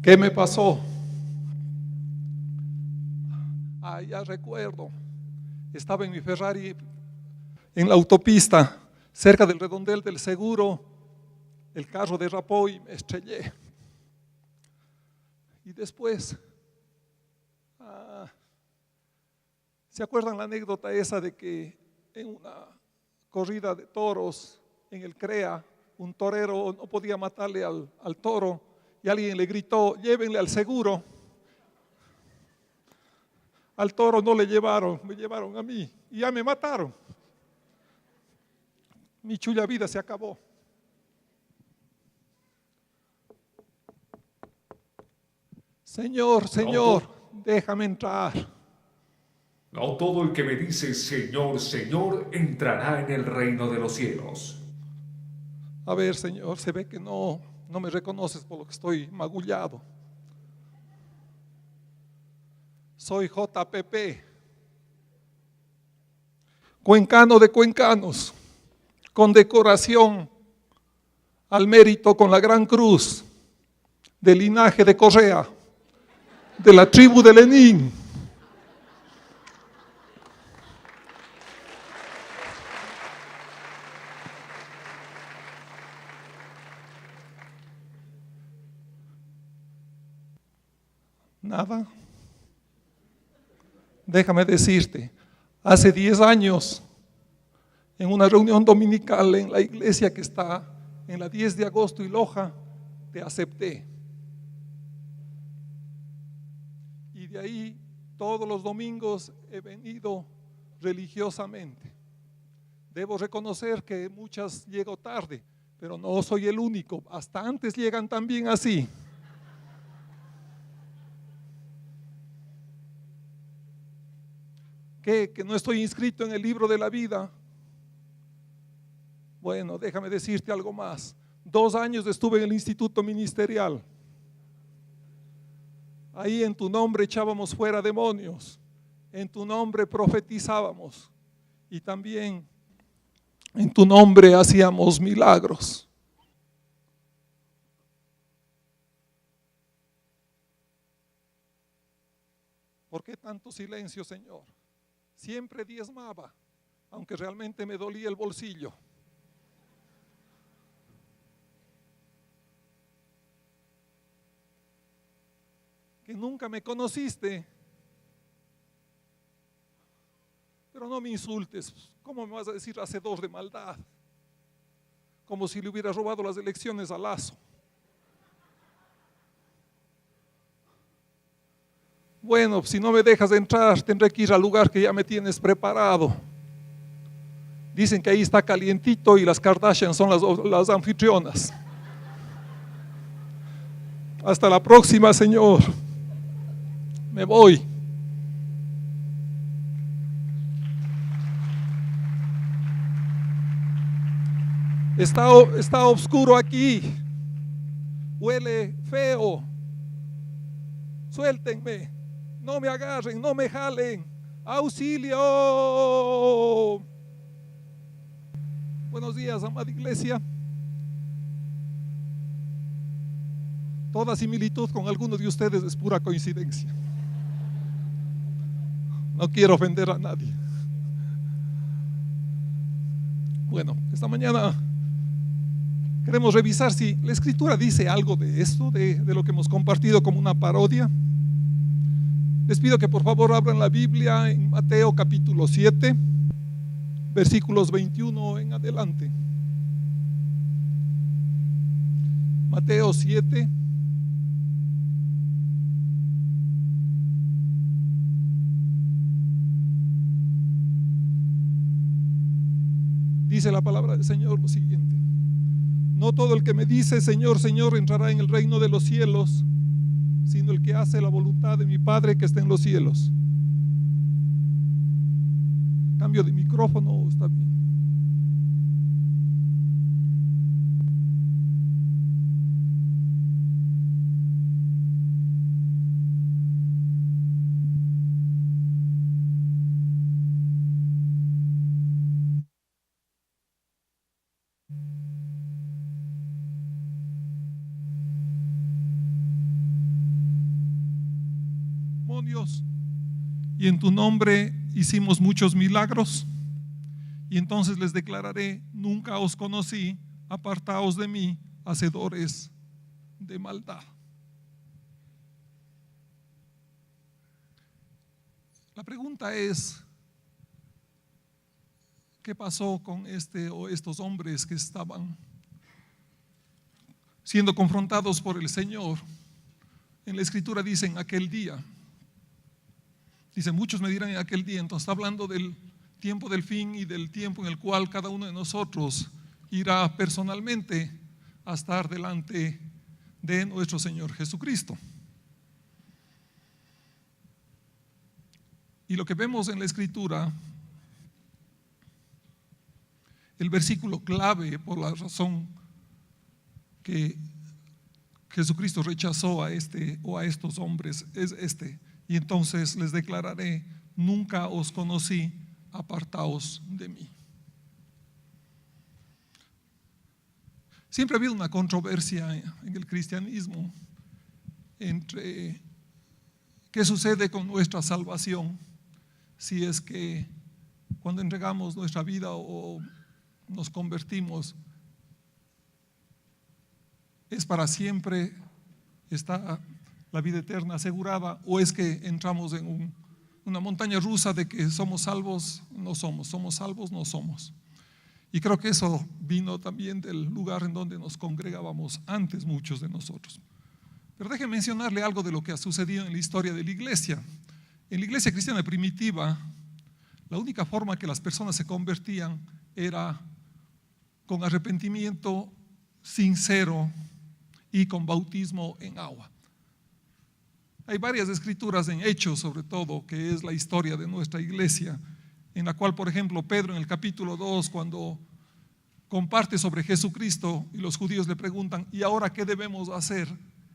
¿Qué me pasó? Ya recuerdo. Estaba en mi Ferrari en la autopista, cerca del redondel del seguro. El carro derrapó y me estrellé. Y después, ¿se acuerdan la anécdota esa de que en una corrida de toros en el CREA, un torero no podía matarle al toro y alguien le gritó: llévenle al seguro? Al toro no le llevaron, me llevaron a mí y ya me mataron. Mi chulla vida se acabó. Señor, Señor, déjame entrar. No todo el que me dice Señor, Señor entrará en el reino de los cielos. A ver, Señor, se ve que no me reconoces por lo que estoy magullado. Soy JPP, cuencano de cuencanos, con decoración al mérito con la gran cruz, del linaje de Correa, de la tribu de Lenín. Nada. Déjame decirte, hace 10 años, en una reunión dominical en la iglesia que está en la 10 de agosto y Loja, te acepté. Y de ahí todos los domingos he venido religiosamente. Debo reconocer que muchas llego tarde, pero no soy el único. Hasta antes llegan también así. ¿Qué? ¿Que no estoy inscrito en el libro de la vida? Bueno, déjame decirte algo más. 2 años estuve en el instituto ministerial. Ahí en tu nombre echábamos fuera demonios, en tu nombre profetizábamos y también en tu nombre hacíamos milagros. ¿Por qué tanto silencio, Señor? Siempre diezmaba, aunque realmente me dolía el bolsillo. Que nunca me conociste, pero no me insultes. ¿Cómo me vas a decir hacedor de maldad? Como si le hubiera robado las elecciones a Lazo. Bueno, si no me dejas entrar, tendré que ir al lugar que ya me tienes preparado. Dicen que ahí está calientito y las Kardashian son las anfitrionas. Hasta la próxima, Señor. Me voy. Está oscuro aquí. Huele feo. Suéltenme. No me agarren, no me jalen. ¡Auxilio! Buenos días, amada iglesia. Toda similitud con alguno de ustedes es pura coincidencia. No quiero ofender a nadie. Bueno, esta mañana queremos revisar si la escritura dice algo de esto, de lo que hemos compartido como una parodia. Les pido que por favor abran la Biblia en Mateo capítulo 7, versículos 21 en adelante. Mateo 7. Dice la palabra del Señor lo siguiente: no todo el que me dice Señor, Señor entrará en el reino de los cielos, sino el que hace la voluntad de mi Padre que está en los cielos. Cambio de micrófono, está bien. demonios, y en tu nombre hicimos muchos milagros. Y entonces les declararé: nunca os conocí, apartaos de mí, hacedores de maldad. La pregunta es: ¿qué pasó con estos hombres que estaban siendo confrontados por el Señor? En la Escritura dice en aquel día. Dice: muchos me dirán en aquel día. Entonces está hablando del tiempo del fin y del tiempo en el cual cada uno de nosotros irá personalmente a estar delante de nuestro Señor Jesucristo. Y lo que vemos en la Escritura, el versículo clave por la razón que Jesucristo rechazó a estos hombres es este: y entonces les declararé: nunca os conocí, apartaos de mí. Siempre ha habido una controversia en el cristianismo entre qué sucede con nuestra salvación, si es que cuando entregamos nuestra vida o nos convertimos, es para siempre, está la vida eterna asegurada, o es que entramos en una montaña rusa de que somos salvos, no somos, somos salvos, no somos. Y creo que eso vino también del lugar en donde nos congregábamos antes muchos de nosotros. Pero déjenme mencionarle algo de lo que ha sucedido en la historia de la iglesia. En la iglesia cristiana primitiva, la única forma que las personas se convertían era con arrepentimiento sincero y con bautismo en agua. Hay varias escrituras en Hechos, sobre todo, que es la historia de nuestra iglesia, en la cual, por ejemplo, Pedro en el capítulo 2, cuando comparte sobre Jesucristo y los judíos le preguntan: ¿y ahora qué debemos hacer?,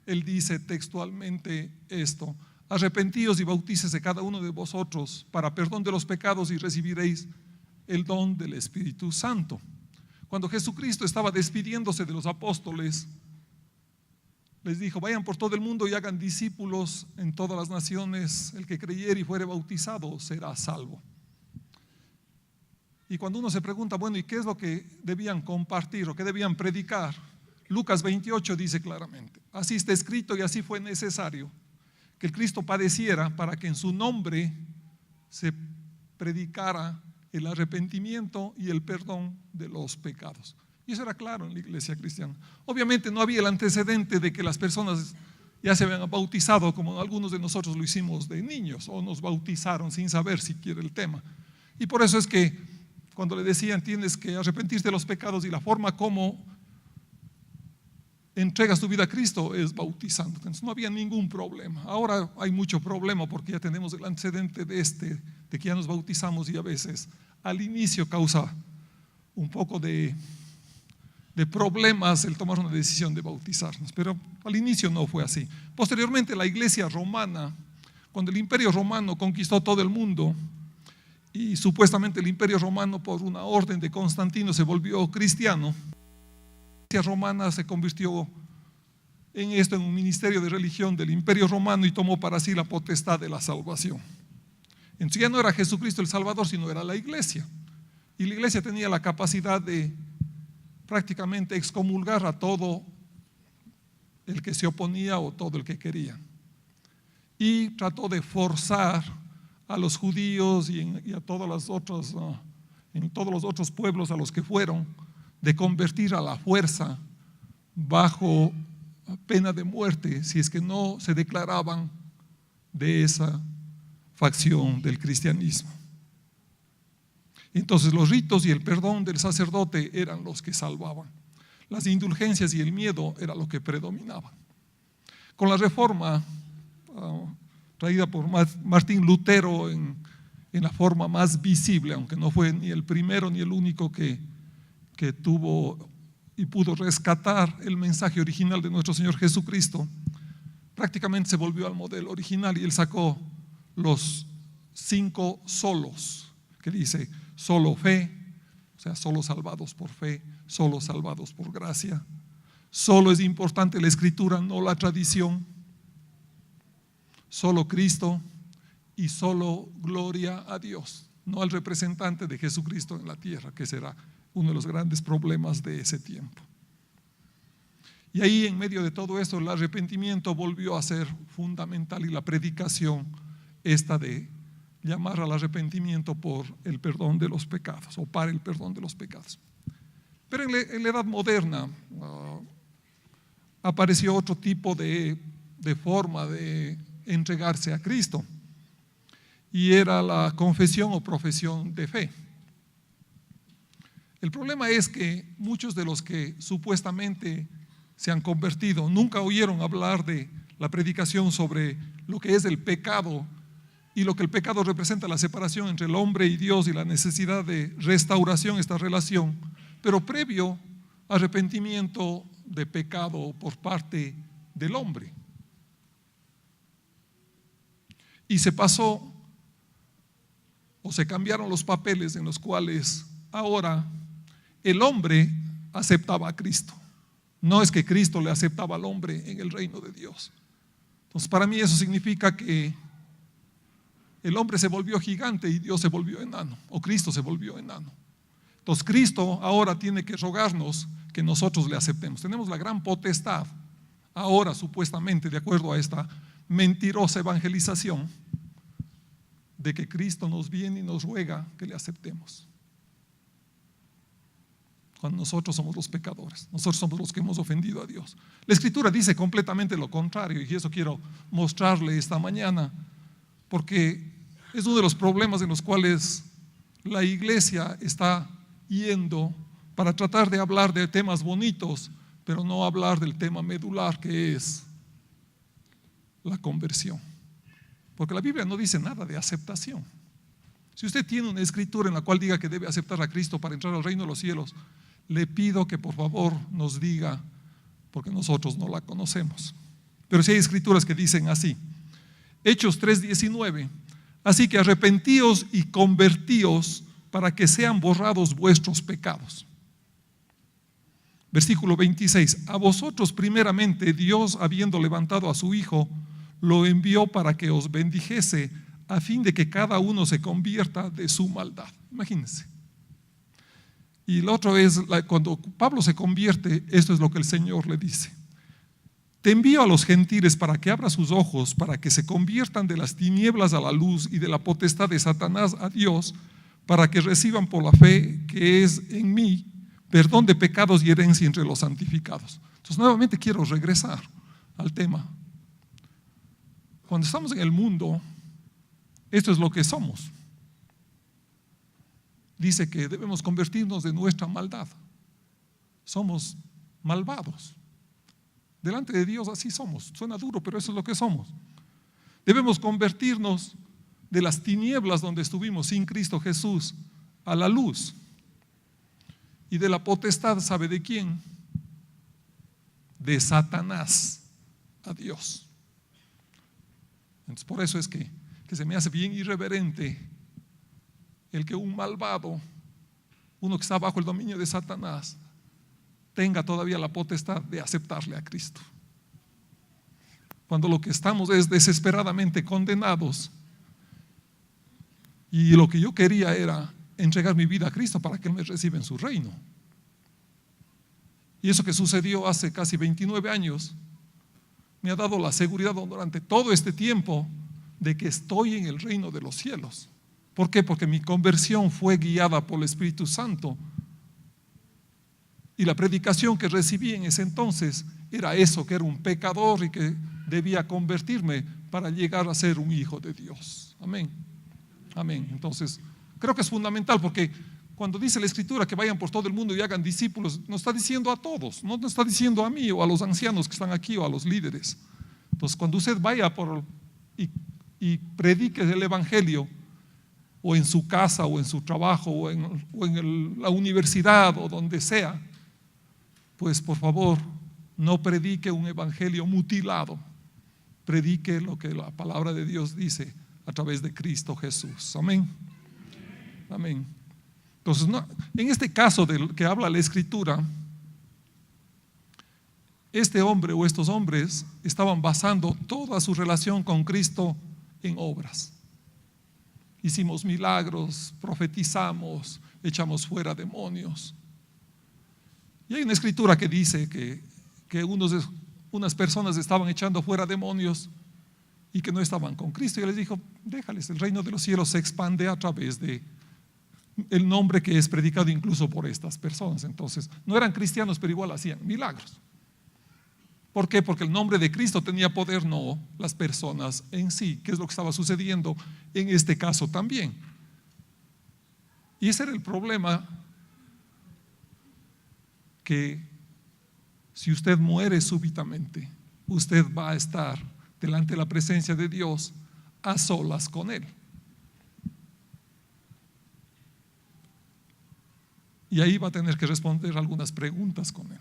él dice textualmente esto: arrepentíos y bautícese cada uno de vosotros para perdón de los pecados y recibiréis el don del Espíritu Santo. Cuando Jesucristo estaba despidiéndose de los apóstoles, les dijo: vayan por todo el mundo y hagan discípulos en todas las naciones, el que creyere y fuere bautizado será salvo. Y cuando uno se pregunta, bueno, ¿y qué es lo que debían compartir o qué debían predicar? Lucas 28 dice claramente: así está escrito y así fue necesario que el Cristo padeciera para que en su nombre se predicara el arrepentimiento y el perdón de los pecados. Y eso era claro en la iglesia cristiana. Obviamente no había el antecedente de que las personas ya se habían bautizado, como algunos de nosotros lo hicimos de niños, o nos bautizaron sin saber siquiera el tema. Y por eso es que cuando le decían: tienes que arrepentirte de los pecados, y la forma como entregas tu vida a Cristo es bautizando. Entonces no había ningún problema. Ahora hay mucho problema porque ya tenemos el antecedente de que ya nos bautizamos, y a veces al inicio causa un poco de problemas el tomar una decisión de bautizarnos, pero al inicio no fue así. Posteriormente, la iglesia romana, cuando el imperio romano conquistó todo el mundo, y supuestamente el imperio romano, por una orden de Constantino, se volvió cristiano, la iglesia romana se convirtió en un ministerio de religión del imperio romano y tomó para sí la potestad de la salvación. Entonces ya no era Jesucristo el Salvador, sino era la iglesia, y la iglesia tenía la capacidad de prácticamente excomulgar a todo el que se oponía o todo el que quería, y trató de forzar a los judíos y a todas las otras, en todos los otros pueblos a los que fueron, de convertir a la fuerza bajo pena de muerte si es que no se declaraban de esa facción del cristianismo. Entonces los ritos y el perdón del sacerdote eran los que salvaban. Las indulgencias y el miedo era lo que predominaban. Con la reforma traída por Martín Lutero en la forma más visible, aunque no fue ni el primero ni el único que tuvo y pudo rescatar el mensaje original de nuestro Señor Jesucristo, prácticamente se volvió al modelo original, y él sacó los 5 solos, que dice: solo fe, o sea, solo salvados por fe, solo salvados por gracia, solo es importante la escritura, no la tradición, solo Cristo, y solo gloria a Dios, no al representante de Jesucristo en la tierra, que será uno de los grandes problemas de ese tiempo. Y ahí, en medio de todo esto, el arrepentimiento volvió a ser fundamental, y la predicación esta de llamar al arrepentimiento por el perdón de los pecados, o para el perdón de los pecados. Pero en la edad moderna apareció otro tipo de forma de entregarse a Cristo, y era la confesión o profesión de fe. El problema es que muchos de los que supuestamente se han convertido nunca oyeron hablar de la predicación sobre lo que es el pecado y lo que el pecado representa, la separación entre el hombre y Dios y la necesidad de restauración, esta relación, pero previo arrepentimiento de pecado por parte del hombre. Y se pasó, o se cambiaron los papeles, en los cuales ahora el hombre aceptaba a Cristo. No es que Cristo le aceptaba al hombre en el reino de Dios. Entonces, para mí eso significa que el hombre se volvió gigante y Dios se volvió enano, o Cristo se volvió enano. Entonces, Cristo ahora tiene que rogarnos que nosotros le aceptemos. Tenemos la gran potestad ahora, supuestamente, de acuerdo a esta mentirosa evangelización, de que Cristo nos viene y nos ruega que le aceptemos, cuando nosotros somos los pecadores, nosotros somos los que hemos ofendido a Dios. La Escritura dice completamente lo contrario, y eso quiero mostrarle esta mañana, porque es uno de los problemas en los cuales la iglesia está yendo para tratar de hablar de temas bonitos, pero no hablar del tema medular, que es la conversión. Porque la Biblia no dice nada de aceptación. Si usted tiene una escritura en la cual diga que debe aceptar a Cristo para entrar al reino de los cielos, le pido que por favor nos diga, porque nosotros no la conocemos. Pero si hay escrituras que dicen así. Hechos 3:19: así que arrepentíos y convertíos para que sean borrados vuestros pecados. Versículo 26: a vosotros primeramente Dios, habiendo levantado a su Hijo, lo envió para que os bendijese, a fin de que cada uno se convierta de su maldad. Imagínense. Y lo otro es, cuando Pablo se convierte, esto es lo que el Señor le dice: te envío a los gentiles para que abra sus ojos, para que se conviertan de las tinieblas a la luz y de la potestad de Satanás a Dios, para que reciban por la fe que es en mí perdón de pecados y herencia entre los santificados. Entonces, nuevamente quiero regresar al tema. Cuando estamos en el mundo, esto es lo que somos. Dice que debemos convertirnos de nuestra maldad. Somos malvados. Delante de Dios así somos. Suena duro, pero eso es lo que somos. Debemos convertirnos de las tinieblas donde estuvimos sin Cristo Jesús a la luz. Y de la potestad, ¿sabe de quién? De Satanás a Dios. Entonces, por eso es que se me hace bien irreverente el que un malvado, uno que está bajo el dominio de Satanás, tenga todavía la potestad de aceptarle a Cristo, cuando lo que estamos es desesperadamente condenados, y lo que yo quería era entregar mi vida a Cristo para que Él me reciba en su reino. Y eso que sucedió hace casi 29 años me ha dado la seguridad durante todo este tiempo de que estoy en el reino de los cielos. ¿Por qué? Porque mi conversión fue guiada por el Espíritu Santo, y la predicación que recibí en ese entonces era eso, que era un pecador y que debía convertirme para llegar a ser un hijo de Dios. Amén. Amén. Entonces, creo que es fundamental, porque cuando dice la Escritura que vayan por todo el mundo y hagan discípulos, nos está diciendo a todos, no nos está diciendo a mí o a los ancianos que están aquí o a los líderes. Entonces, cuando usted vaya y predique el Evangelio, o en su casa, o en su trabajo, o en la universidad, o donde sea, pues por favor, no predique un evangelio mutilado, predique lo que la palabra de Dios dice a través de Cristo Jesús. Amén. Amén. Entonces, en este caso del que habla la Escritura, este hombre o estos hombres estaban basando toda su relación con Cristo en obras. hicimos milagros, profetizamos, echamos fuera demonios. Y hay una escritura que dice que unas personas estaban echando fuera demonios y que no estaban con Cristo. Y Él les dijo: déjales, el reino de los cielos se expande a través de el nombre que es predicado incluso por estas personas. Entonces, no eran cristianos, pero igual hacían milagros. ¿Por qué? Porque el nombre de Cristo tenía poder, no las personas en sí, que es lo que estaba sucediendo en este caso también. Y ese era el problema, que si usted muere súbitamente, usted va a estar delante de la presencia de Dios a solas con Él. Y ahí va a tener que responder algunas preguntas con Él.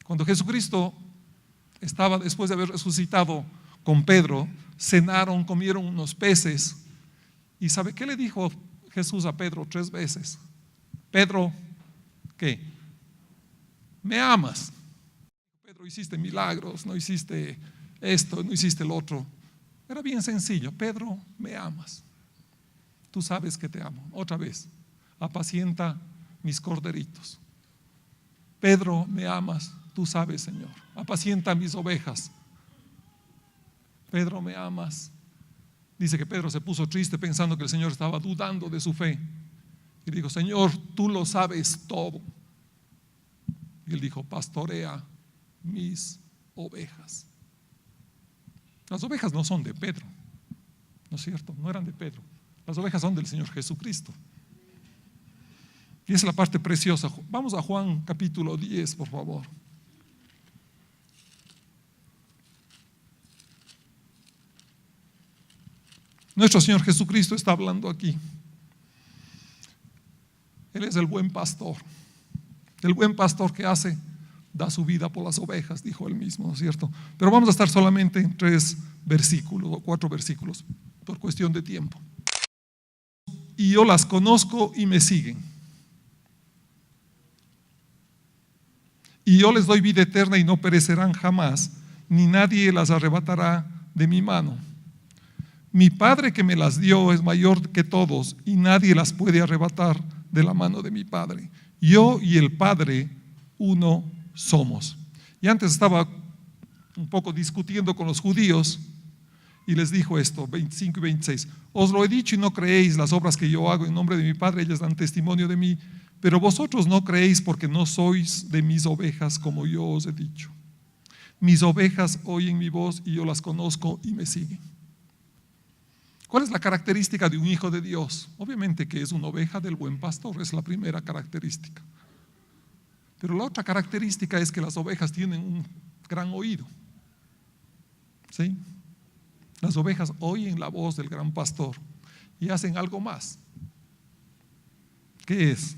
Cuando Jesucristo estaba, después de haber resucitado con Pedro, cenaron, comieron unos peces. ¿Y sabe qué le dijo Jesús a Pedro 3 veces? Pedro, ¿qué? ¿Me amas? Pedro, hiciste milagros, no hiciste esto, no hiciste el otro. Era bien sencillo. Pedro, ¿me amas? Tú sabes que te amo. Otra vez, apacienta mis corderitos. Pedro, ¿me amas? Tú sabes, Señor, apacienta mis ovejas. Pedro, ¿me amas? Dice que Pedro se puso triste pensando que el Señor estaba dudando de su fe. Y dijo: Señor, tú lo sabes todo. Y Él dijo: pastorea mis ovejas. Las ovejas no son de Pedro, ¿no es cierto? No eran de Pedro. Las ovejas son del Señor Jesucristo. Y esa es la parte preciosa. Vamos a Juan capítulo 10, por favor. Nuestro Señor Jesucristo está hablando aquí. Él es el buen pastor. El buen pastor que da su vida por las ovejas, dijo él mismo, ¿no es cierto? Pero vamos a estar solamente en 3 versículos o 4 versículos por cuestión de tiempo. Y yo las conozco y me siguen. Y yo les doy vida eterna y no perecerán jamás, ni nadie las arrebatará de mi mano. Mi Padre que me las dio es mayor que todos y nadie las puede arrebatar de la mano de mi Padre. Yo y el Padre uno somos. Y antes estaba un poco discutiendo con los judíos y les dijo esto, 25 y 26: os lo he dicho y no creéis. Las obras que yo hago en nombre de mi Padre, ellas dan testimonio de mí, pero vosotros no creéis porque no sois de mis ovejas, como yo os he dicho. Mis ovejas oyen mi voz y yo las conozco y me siguen. ¿Cuál es la característica de un hijo de Dios? Obviamente que es una oveja del buen pastor, es la primera característica. Pero la otra característica es que las ovejas tienen un gran oído. ¿Sí? Las ovejas oyen la voz del gran pastor y hacen algo más. ¿Qué es?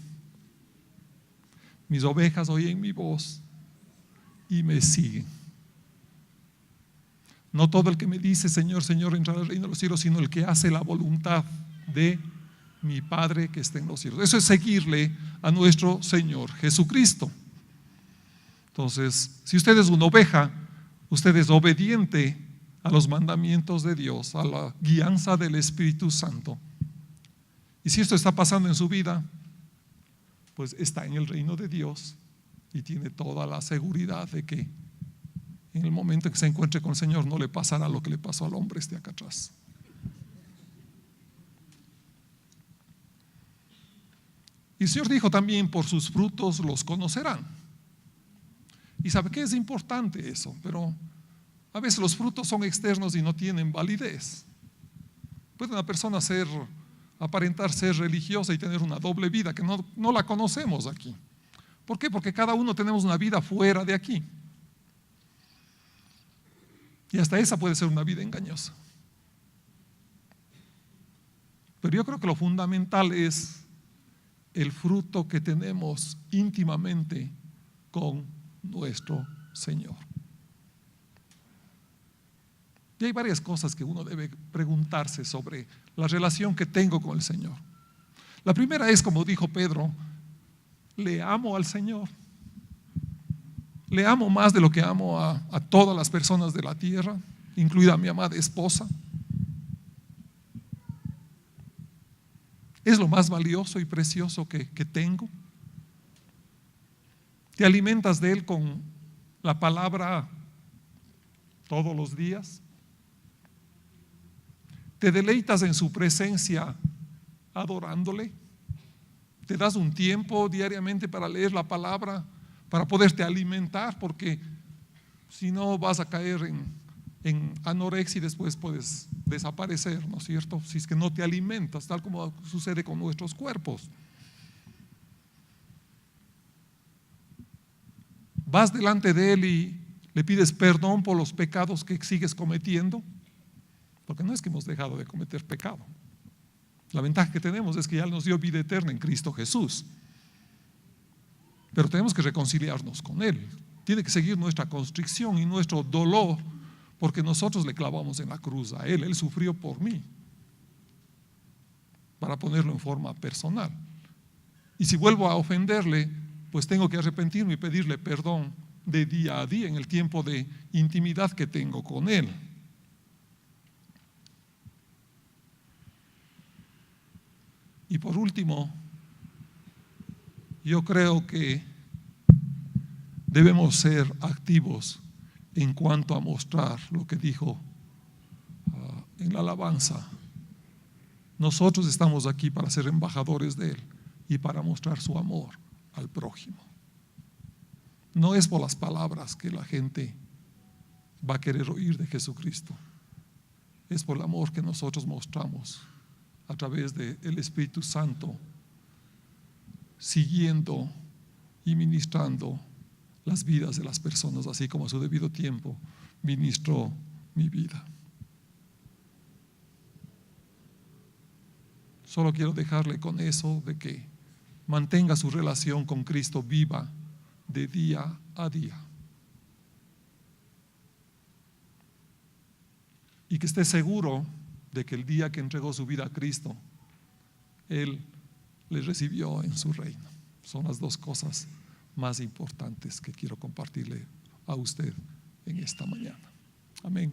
Mis ovejas oyen mi voz y me siguen. No todo el que me dice Señor, Señor entrará al reino de los cielos, sino el que hace la voluntad de mi Padre que está en los cielos. Eso es seguirle a nuestro Señor Jesucristo. Entonces, si usted es una oveja, usted es obediente a los mandamientos de Dios, a la guianza del Espíritu Santo. Y si esto está pasando en su vida, pues está en el reino de Dios y tiene toda la seguridad de que en el momento en que se encuentre con el Señor no le pasará lo que le pasó al hombre acá atrás. Y el Señor dijo también: por sus frutos los conocerán. Y sabe que es importante eso, pero a veces los frutos son externos y no tienen validez. Puede una persona aparentar ser religiosa y tener una doble vida que no la conocemos aquí. ¿Por qué? Porque cada uno tenemos una vida fuera de aquí. Y hasta esa puede ser una vida engañosa. Pero yo creo que lo fundamental es el fruto que tenemos íntimamente con nuestro Señor. Y hay varias cosas que uno debe preguntarse sobre la relación que tengo con el Señor. La primera es, como dijo Pedro: le amo al Señor. Le amo más de lo que amo a todas las personas de la tierra, incluida mi amada esposa. Es lo más valioso y precioso que tengo. ¿Te alimentas de Él con la palabra todos los días? ¿Te deleitas en su presencia adorándole? ¿Te das un tiempo diariamente para leer la palabra, para poderte alimentar? Porque si no vas a caer en anorexia y después puedes desaparecer, ¿no es cierto? Si es que no te alimentas, tal como sucede con nuestros cuerpos. Vas delante de Él y le pides perdón por los pecados que sigues cometiendo, porque no es que hemos dejado de cometer pecado. La ventaja que tenemos es que ya nos dio vida eterna en Cristo Jesús, pero tenemos que reconciliarnos con Él. Tiene que seguir nuestra constricción y nuestro dolor, porque nosotros le clavamos en la cruz a Él. Él sufrió por mí, para ponerlo en forma personal. Y si vuelvo a ofenderle, pues tengo que arrepentirme y pedirle perdón de día a día en el tiempo de intimidad que tengo con Él. Y por último, yo creo que debemos ser activos en cuanto a mostrar lo que dijo en la alabanza. Nosotros estamos aquí para ser embajadores de Él y para mostrar su amor al prójimo. No es por las palabras que la gente va a querer oír de Jesucristo, es por el amor que nosotros mostramos a través del Espíritu Santo, siguiendo y ministrando las vidas de las personas, así como a su debido tiempo ministró mi vida. Solo quiero dejarle con eso, de que mantenga su relación con Cristo viva de día a día, y que esté seguro de que el día que entregó su vida a Cristo, Él le recibió en su reino. Son las dos cosas más importantes que quiero compartirle a usted en esta mañana. Amén.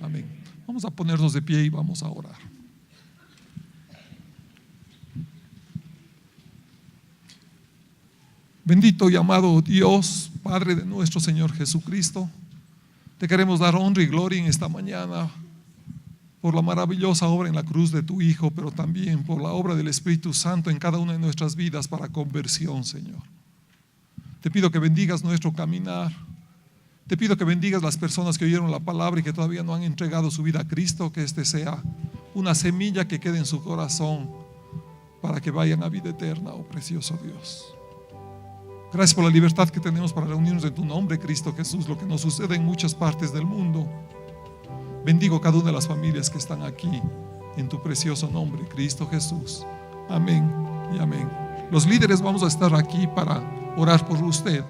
Amén. Vamos a ponernos de pie y vamos a orar. Bendito y amado Dios, Padre de nuestro Señor Jesucristo, te queremos dar honra y gloria en esta mañana por la maravillosa obra en la cruz de tu Hijo, pero también por la obra del Espíritu Santo en cada una de nuestras vidas para conversión, Señor. Te pido que bendigas nuestro caminar. Te pido que bendigas las personas que oyeron la palabra y que todavía no han entregado su vida a Cristo, que este sea una semilla que quede en su corazón para que vayan a vida eterna, oh precioso Dios. Gracias por la libertad que tenemos para reunirnos en tu nombre, Cristo Jesús, lo que nos sucede en muchas partes del mundo. Bendigo cada una de las familias que están aquí en tu precioso nombre, Cristo Jesús. Amén y amén. Los líderes vamos a estar aquí para orar por usted.